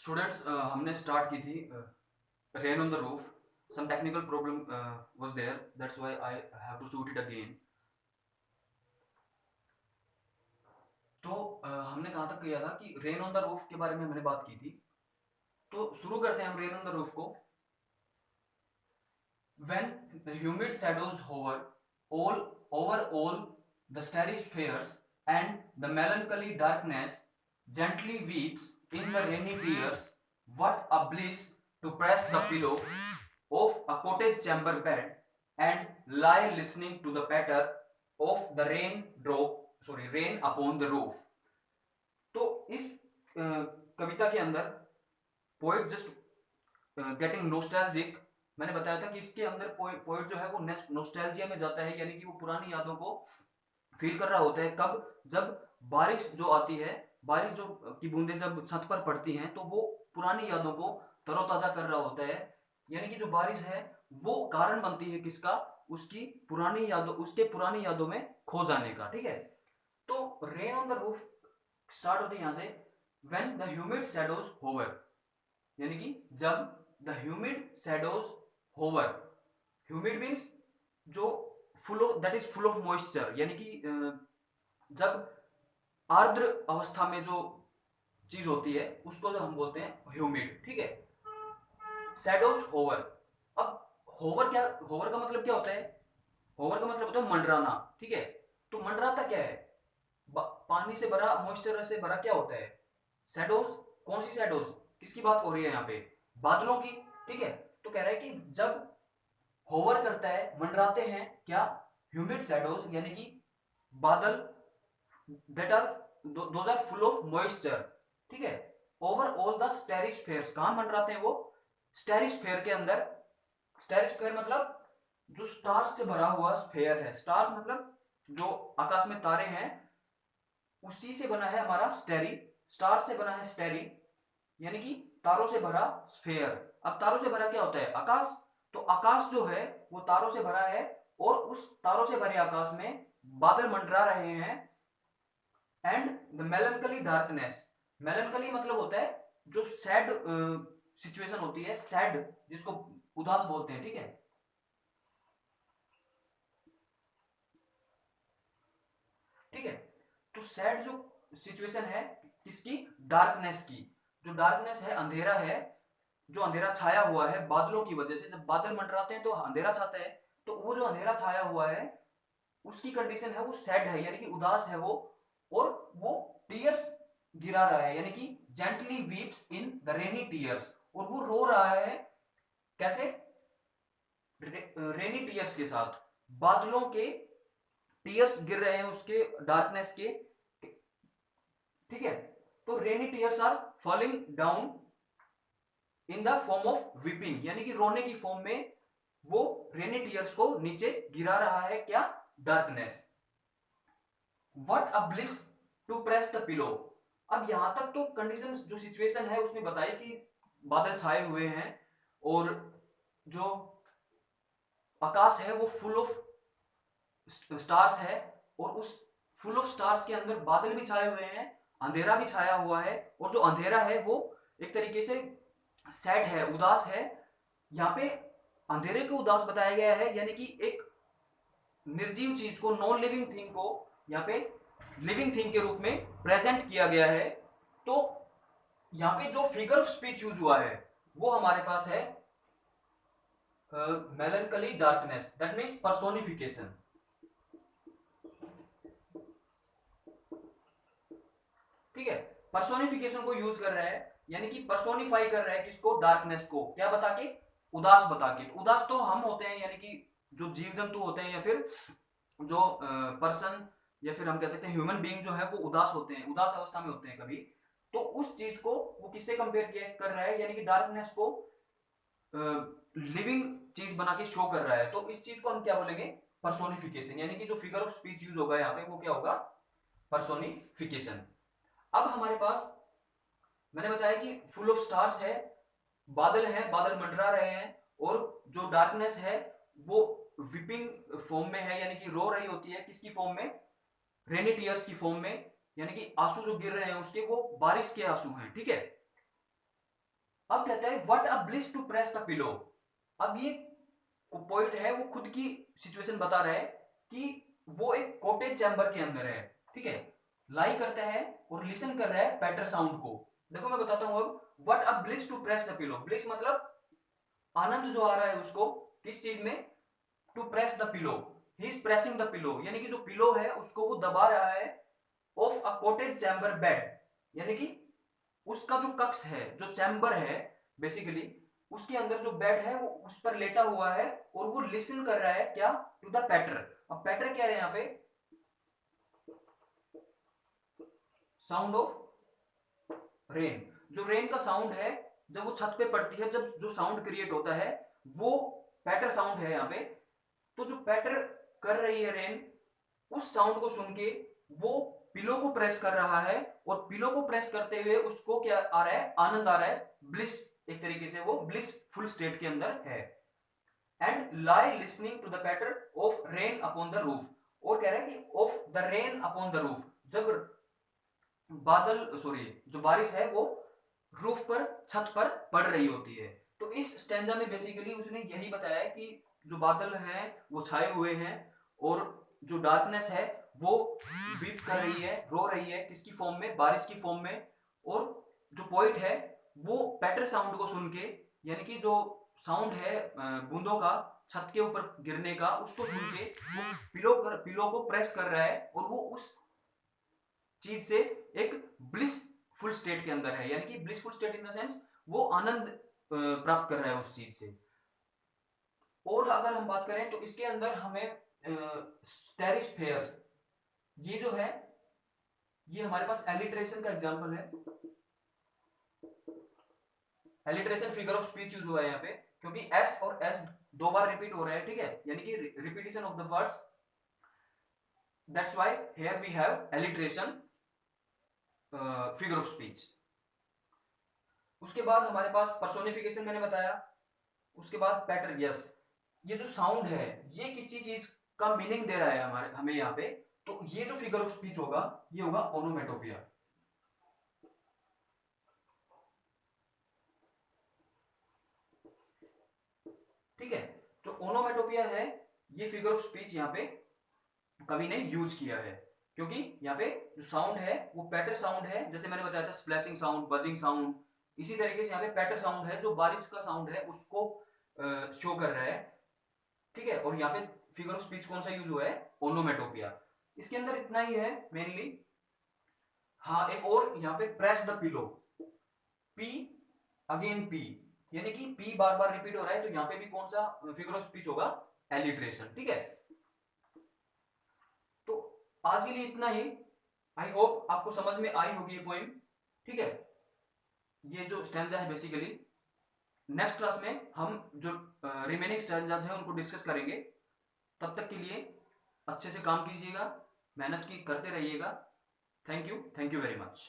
Students हमने start की थी rain on the roof. Some technical problem was there, that's why I have to shoot it again. तो हमने कहाँ तक किया था कि रेन ऑन द रूफ के बारे में हमने बात की थी. तो शुरू करते हैं हम रेन ऑन द रूफ को. When the humid shadows hover all over all the starry spheres, and the melancholy darkness gently weeps in the rainy tears, what a bliss to press the pillow of a cottage chamber bed and lie listening to the patter of the rain upon the roof. तो इस कविता के अंदर poet just getting nostalgic. मैंने बताया था कि इसके अंदर पोएट जो है वो नोस्टैल्जिया में जाता है, यानी कि वो पुरानी यादों को फील कर रहा होता है. कब? जब बारिश जो आती है, बारिश जो की बूंदें जब छत पर पड़ती हैं तो वो पुरानी यादों को तरोताजा कर रहा होता है. यानी कि जो बारिश है वो कारण बनती है किसका? उसकी पुरानी यादों, उसके पुरानी यादों में खो जाने का. ठीक है. तो rain on the roof start होते हैं यहां से. When the humid shadows hover, यानी कि जब the humid shadows hover. Humid means जो full of, that is full of moisture, यानी कि जब आर्द्र अवस्था में जो चीज होती है उसको जो हम बोलते हैं ह्यूमिड. ठीक है. Shadows hover. अब होवर क्या, होवर का मतलब क्या होता है? होवर का मतलब होता है मंडराना. ठीक है. तो मंडराता क्या है? पानी से भरा, मॉइस्चर से भरा क्या होता है? शैडोज. कौन सी शैडोज? किसकी बात हो रही है यहाँ पे? बादलों की. ठीक है. तो कह रहा है कि जब होवर करता है, मंडराते हैं क्या? ह्यूमिड शैडोज, यानी कि बादल, that are, those are full of moisture. ठीक है. Over all the starry spheres. कहां मंडराते हैं वो? स्टेरिस्फेयर के अंदर. स्टेरिस्फेयर मतलब जो स्टार्स से भरा हुआ स्फेयर है. स्टार्स मतलब जो आकाश में तारे हैं, उसी से बना है हमारा स्टेरी. स्टार से बना है स्टेरी, यानी कि तारों से भरा स्फेयर. अब तारों से भरा क्या होता है? आकाश. तो आकाश जो है वो तारों से भरा है, और उस तारों से भरे आकाश में बादल मंडरा रहे हैं. And the मेलनकली darkness. मेलनकली मतलब होता है जो सैड सिचुएशन होती है, सैड, जिसको उदास बोलते हैं. ठीक है. ठीक है. तो सैड जो सिचुएशन है किसकी? डार्कनेस की. जो डार्कनेस है, अंधेरा है, जो अंधेरा छाया हुआ है बादलों की वजह से. जब बादल मंडराते हैं तो अंधेरा छाता है. तो वो जो अंधेरा छाया हुआ है उसकी कंडीशन है वो सैड है, यानी कि उदास है वो. और वो टीयर्स गिरा रहा है, यानी कि gently weeps in the rainy tears. और वो रो रहा है. कैसे? रेनी टीयर्स के साथ. बादलों के टीयर्स गिर रहे हैं उसके डार्कनेस के. ठीक है. तो rainy tears are falling down in the form of weeping, यानी कि रोने की फॉर्म में वो रेनी टीयर्स को नीचे गिरा रहा है. क्या? Darkness. What a bliss to press the pillow. अब यहां तक तो कंडीशन, जो सिचुएशन है उसने बताई कि बादल छाए हुए हैं और जो आकाश है वो फुल ऑफ स्टार्स है, और उस फुल ऑफ स्टार्स के अंदर बादल भी छाए हुए हैं, अंधेरा भी छाया हुआ है. और जो अंधेरा है वो एक तरीके से सैड है, उदास है. यहाँ पे अंधेरे को उदास बताया गया है, यानी कि एक निर्जीव चीज को, नॉन लिविंग थिंग को यहाँ पे लिविंग थिंग के रूप में प्रेजेंट किया गया है. तो यहाँ पे जो फिगर ऑफ स्पीच यूज हुआ है वो हमारे पास है मेलनकली डार्कनेस, दैट मीन्स पर्सोनिफिकेशन. ठीक है. पर्सोनिफिकेशन को यूज कर रहा है, यानी कि पर्सोनिफाई कर रहा है किसको? डार्कनेस को. क्या बता के? उदास बता के. उदास तो हम होते हैं, यानी कि जो जीव जंतु होते हैं, या फिर जो पर्सन, या फिर हम कह सकते हैं ह्यूमन बीइंग जो है वो उदास होते हैं, उदास अवस्था में होते हैं कभी. तो उस चीज को वो किससे कंपेयर कर रहा है? यानी कि डार्कनेस को लिविंग चीज बना के शो कर रहा है. तो इस चीज को हम क्या बोलेंगे? पर्सोनिफिकेशन. यानी कि जो फिगर ऑफ स्पीच यूज होगा यहाँ पे वो क्या होगा? पर्सोनिफिकेशन. अब हमारे पास मैंने बताया कि फुल ऑफ स्टार्स है, बादल है, बादल मंडरा रहे हैं, और जो डार्कनेस है वो विपिंग फॉर्म में है, यानी कि रो रही होती है. किसकी फॉर्म में? रेनी टीयर्स की फॉर्म में, यानी कि आंसू जो गिर रहे हैं उसके वो बारिश के आंसू हैं. ठीक है. अब कहता है what a bliss to press the pillow. अब ये पोइट है वो खुद की सिचुएशन बता रहा है कि वो एक कोटेज चैम्बर के अंदर है, ठीक है, लाई करता है और लिसन कर रहा है पैटर साउंड को। देखो मैं बताता हूं अब, what a bliss to press the pillow, bliss मतलब आनंद जो आ रहा है उसको किस चीज में, to press the pillow, he is pressing the pillow, यानी कि जो पिलो है उसको वो दबा रहा है, of a cottage chamber bed, यानी कि उसका जो कक्ष है, जो चैम्बर है बेसिकली, उसके अंदर जो बेड है वो उस पर लेटा हुआ है और वो लिसन कर रहा है क्या, टू द पैटर। अब पैटर क्या है यहां पे, साउंड ऑफ रेन, जो रेन का साउंड है जब वो छत पे पड़ती है, जब जो साउंड क्रिएट होता है वो पैटर साउंड है यहाँ पे। तो जो पैटर कर रही है रेन, उस साउंड को सुन के वो पिलो को प्रेस कर रहा है, और पिलो को प्रेस करते हुए उसको क्या आ रहा है, आनंद आ रहा है, ब्लिस, एक तरीके से वो ब्लिस फुल स्टेट के अंदर है। And lie listening to the patter of rain upon the roof, और कह रहा है कि of the rain upon the roof, जब बादल सॉरी जो बारिश है वो रूफ पर, छत पर पड़ रही होती है। तो इस स्टैंजा में बेसिकली उसने यही बताया है कि जो बादल हैं वो छाए हुए हैं, और जो डार्कनेस है वो वीप कर रही है, रो रही है, किसकी फॉर्म में, बारिश की फॉर्म में। और जो पोइट है वो पैटर साउंड को सुन के, यानी कि जो साउंड है बूंदों का छत के ऊपर गिरने का, उसको सुन के वो पिलो को प्रेस कर रहा है, और वो उस चीज से एक ब्लिसफुल स्टेट के अंदर है, यानी कि blissful state in the sense वो आनंद प्राप्त कर रहा है उस चीज से। और अगर हम बात करें तो इसके अंदर हमें स्टेरिस्फेयर्स, ये जो है ये हमारे पास एलिट्रेशन का एग्जांपल है। Alliteration figure of speech use हुआ है यहाँ पे, क्योंकि एस और एस दो बार रिपीट हो रहा है, ठीक है, यानी कि repetition of the words, that's why here we have alliteration figure of speech. उसके बाद हमारे पास पर्सोनिफिकेशन मैंने बताया, उसके बाद पैटर्न, यस, ये जो साउंड है ये किसी चीज का मीनिंग दे रहा है हमारे हमें यहाँ पे, तो ये जो फिगर ऑफ स्पीच होगा ये होगा ओनोमेटोपिया। ठीक है, तो ओनोमेटोपिया है ये फिगर ऑफ स्पीच यहाँ पे कवि ने यूज किया है, क्योंकि यहाँ पे जो साउंड है वो पैटर साउंड है, जैसे मैंने बताया था स्प्लैशिंग साउंड, बजिंग साउंड, इसी तरीके से यहाँ पे पैटर साउंड है जो बारिश का साउंड है उसको शो कर रहा है। ठीक है, और यहाँ पे फिगर ऑफ स्पीच कौन सा यूज हुआ है, ओनोमेटोपिया। इसके अंदर इतना ही है मेनली। हाँ, एक और यहाँ पे press the pillow, P again P, यानी कि पी बार बार रिपीट हो रहा है, तो यहाँ पे भी कौन सा फिगर ऑफ स्पीच होगा, एलिट्रेशन। ठीक है, तो आज के लिए इतना ही। आई होप आपको समझ में आई होगी ये पोइम। ठीक है, ये जो स्टैंजा है बेसिकली, नेक्स्ट क्लास में हम जो रिमेनिंग स्टैंजाज हैं उनको डिस्कस करेंगे। तब तक के लिए अच्छे से काम कीजिएगा, मेहनत की करते रहिएगा। Thank you very much.